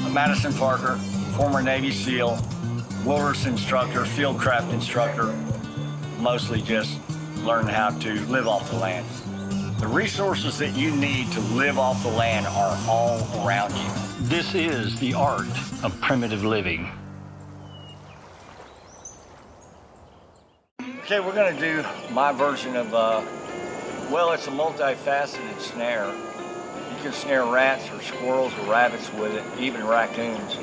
Madison Parker, former Navy SEAL, wilderness instructor, fieldcraft instructor, mostly just learning how to live off the land. The resources that you need to live off the land are all around you. This is the art of primitive living. Okay, we're gonna do my version of, well, it's a multifaceted snare. You can snare rats or squirrels or rabbits with it, even raccoons.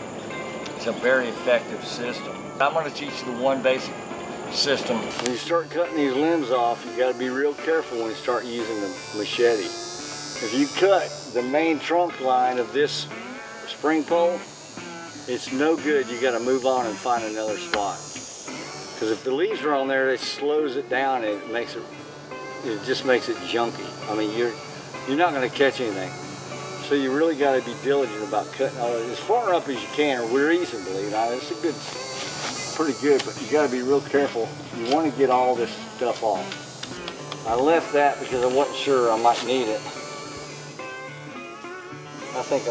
It's a very effective system. I'm gonna teach you the one basic system. When you start cutting these limbs off, you gotta be real careful when you start using the machete. If you cut the main trunk line of this spring pole, it's no good. You gotta move on and find another spot. Because if the leaves are on there, it slows it down and it just makes it junky. I mean, you're not gonna catch anything. So you really gotta be diligent about cutting all of it as far up as you can, or reasonably. Now, it's pretty good, but you gotta be real careful. You wanna get all this stuff off. I left that because I wasn't sure I might need it. I think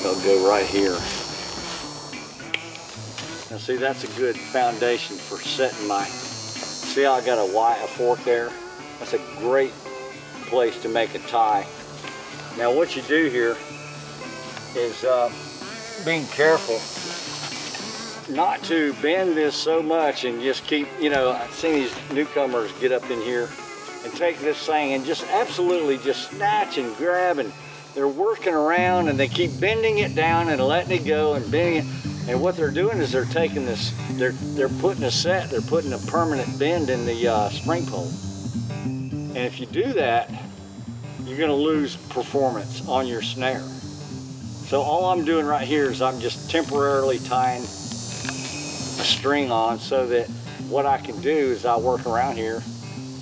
I'll go right here. Now see, that's a good foundation for setting my, see how I got a fork there? That's a great place to make a tie. Now what you do here is being careful not to bend this so much and just keep, you know, I've seen these newcomers get up in here and take this thing and just absolutely just snatch and grab, and they're working around and they keep bending it down and letting it go and bending it. And what they're doing is they're taking this, they're putting a permanent bend in the spring pole. And if you do that, you're gonna lose performance on your snare. So all I'm doing right here is I'm just temporarily tying a string on so that what I can do is I work around here,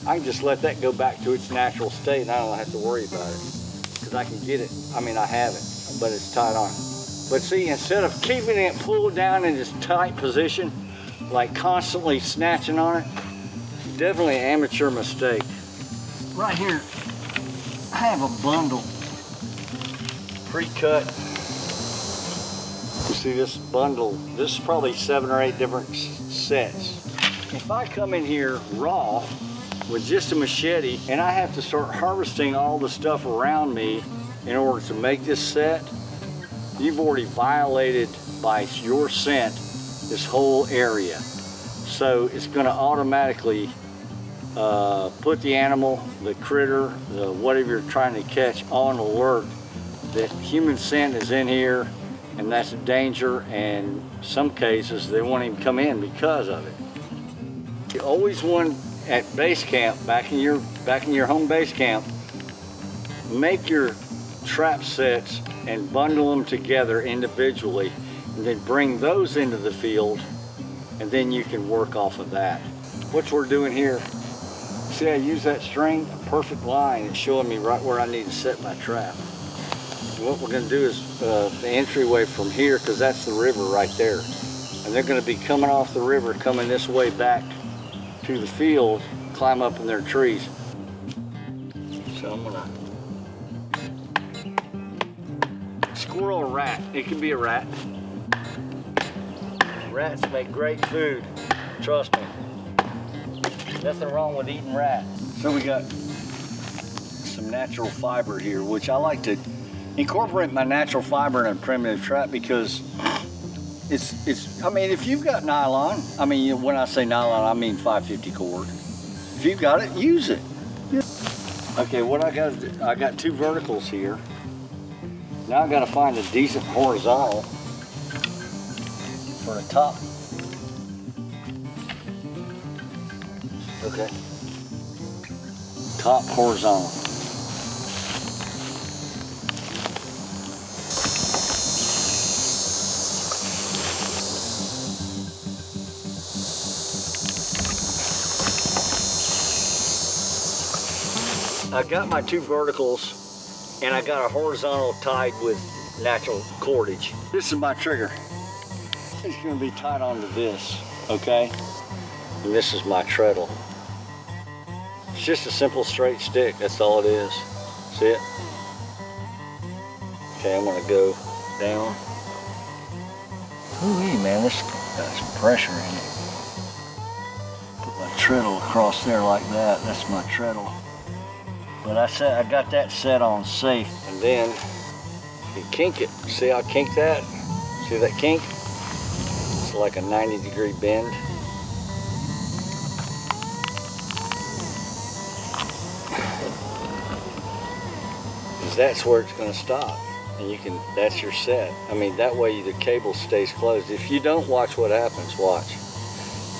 I can just let that go back to its natural state and I don't have to worry about it. Because I can get it, I mean I have it, but it's tied on. But see, instead of keeping it pulled down in this tight position, like constantly snatching on it, definitely an amateur mistake. Right here, I have a bundle pre-cut. You see this bundle, this is probably 7 or 8 different sets. If I come in here raw with just a machete and I have to start harvesting all the stuff around me in order to make this set, you've already violated by your scent this whole area. So it's gonna automatically put the animal, the critter, whatever you're trying to catch on alert that human scent is in here, and that's a danger, and in some cases they won't even come in because of it. You always want at base camp, back in your home base camp, make your trap sets and bundle them together individually, and then bring those into the field, and then you can work off of that. What we're doing here, see I use that string, a perfect line, it's showing me right where I need to set my trap. And what we're going to do is the entryway from here, because that's the river right there, and they're going to be coming off the river, coming this way back to the field, climb up in their trees. So I'm gonna squirrel or rat. It can be a rat. Rats make great food. Trust me. Nothing wrong with eating rat. So we got some natural fiber here, which I like to incorporate my natural fiber in a primitive trap because I mean, if you've got nylon, I mean, when I say nylon, I mean 550 cord. If you've got it, use it. Okay, what I got 2 verticals here. Now I got to find a decent horizontal for the top. Okay. Top horizontal. I got my 2 verticals and I got a horizontal tied with natural cordage. This is my trigger. It's going to be tied onto this, okay? And this is my treadle. It's just a simple straight stick, that's all it is. See it? Okay, I'm gonna go down. Ooh-wee, man, this got some pressure in it. Put my treadle across there like that. That's my treadle. But I got that set on safe. And then you kink it. See how I kink that? See that kink? It's like a 90-degree bend. Because that's where it's going to stop. And you can, that's your set. I mean, that way the cable stays closed. If you don't watch what happens, watch.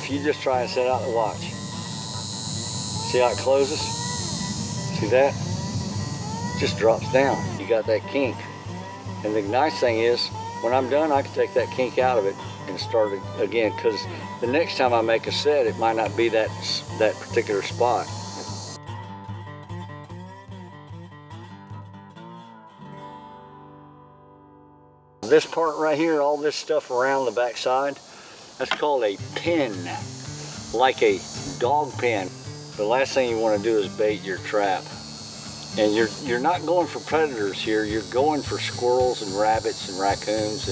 If you just try and set out the watch. See how it closes? See that? It just drops down. You got that kink. And the nice thing is, when I'm done, I can take that kink out of it and start it again, because the next time I make a set, it might not be that particular spot. This part right here, all this stuff around the back side, that's called a pin, like a dog pin. The last thing you want to do is bait your trap. And you're not going for predators here, you're going for squirrels and rabbits and raccoons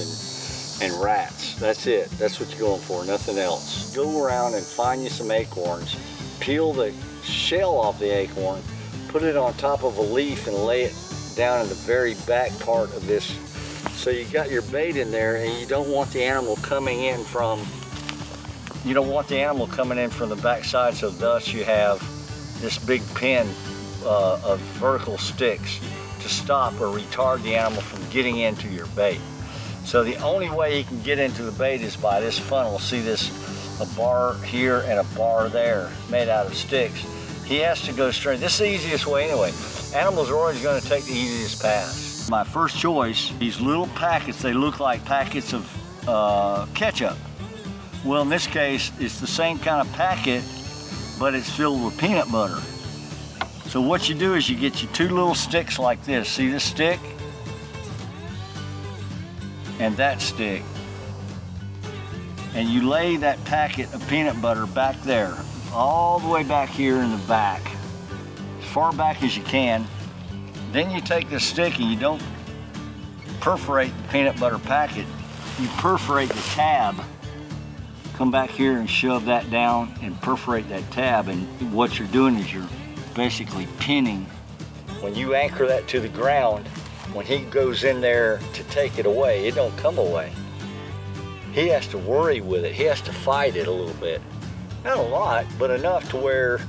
and rats. That's it, that's what you're going for, nothing else. Go around and find you some acorns, peel the shell off the acorn, put it on top of a leaf and lay it down in the very back part of this. So you got your bait in there, and you don't want the animal coming in from, the back side, so thus you have this big pin of vertical sticks to stop or retard the animal from getting into your bait. So the only way he can get into the bait is by this funnel. See this, a bar here and a bar there made out of sticks. He has to go straight. This is the easiest way anyway. Animals are always going to take the easiest path. My first choice, these little packets, they look like packets of ketchup. Well, in this case, it's the same kind of packet, but it's filled with peanut butter. So what you do is you get your two little sticks like this. See this stick? And that stick. And you lay that packet of peanut butter back there, all the way back here in the back, as far back as you can. Then you take this stick and you don't perforate the peanut butter packet, you perforate the tab. Come back here and shove that down and perforate that tab, and what you're doing is you're basically pinning. When you anchor that to the ground, when he goes in there to take it away, it don't come away. He has to worry with it, he has to fight it a little bit. Not a lot, but enough to where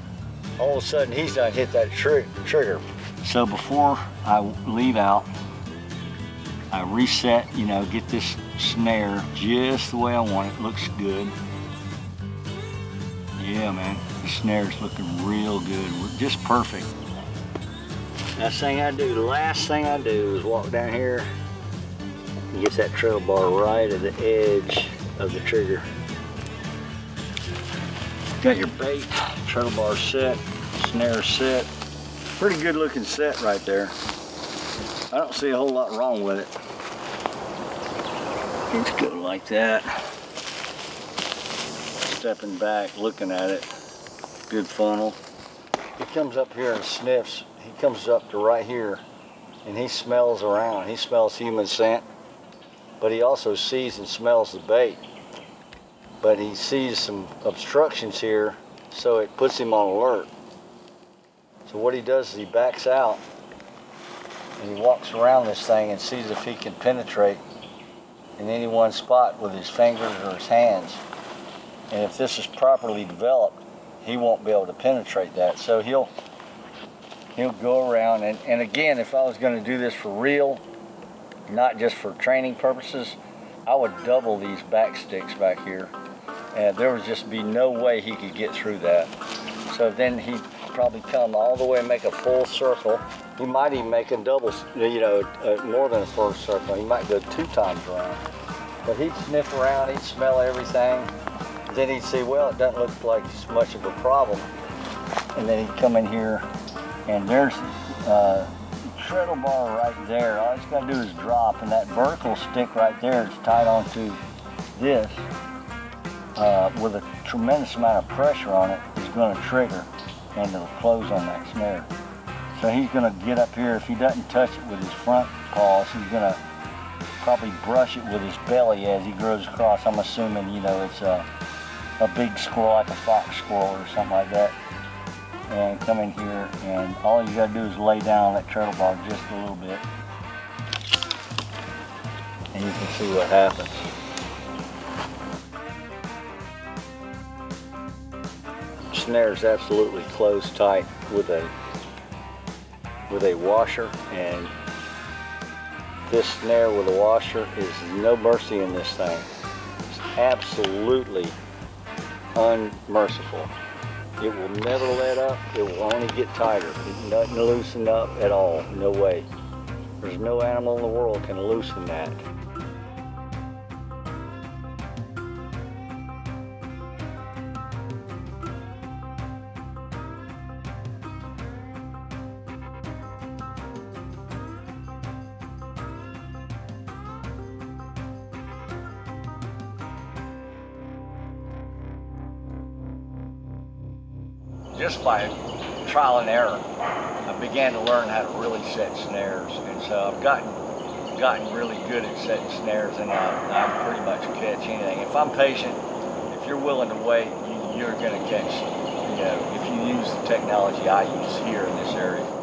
all of a sudden he's done hit that trigger. So before I leave out, I reset, get this snare just the way I want it. Looks good. Yeah, man, the snare's looking real good. Just perfect. The last thing I do is walk down here and get that trail bar right at the edge of the trigger. Got your bait, trail bar set, snare set. Pretty good looking set right there. I don't see a whole lot wrong with it. Let's go like that. Stepping back, looking at it. Good funnel. He comes up here and sniffs. He comes up to right here and he smells around. He smells human scent, but he also sees and smells the bait. But he sees some obstructions here, so it puts him on alert. So what he does is he backs out and he walks around this thing and sees if he can penetrate in any one spot with his fingers or his hands. And if this is properly developed, he won't be able to penetrate that. So he'll go around, and again, if I was going to do this for real, not just for training purposes, I would double these back sticks back here. And there would just be no way he could get through that. So then he'd probably come all the way and make a full circle. He might even make a double, more than a full circle. He might go 2 times around. But he'd sniff around, he'd smell everything. Then he'd see, well, it doesn't look like it's much of a problem. And then he'd come in here, and there's treadle bar right there. All he's got to do is drop, and that vertical stick right there is tied onto this with a tremendous amount of pressure on it is going to trigger. and it'll close on that snare. So he's going to get up here. If he doesn't touch it with his front paws, he's going to probably brush it with his belly as he grows across. I'm assuming, you know, it's a big squirrel, like a fox squirrel or something like that. And come in here, and all you got to do is lay down that treadle bar just a little bit. And you can see what happens. Snare is absolutely closed tight with a washer, and this snare with a washer is no mercy in this thing. It's absolutely unmerciful. It will never let up. It will only get tighter. It doesn't loosen up at all. No way. There's no animal in the world can loosen that. Just by trial and error, I began to learn how to really set snares, and so I've gotten really good at setting snares, and I pretty much catch anything. If I'm patient, if you're willing to wait, you're going to catch, you know, if you use the technology I use here in this area.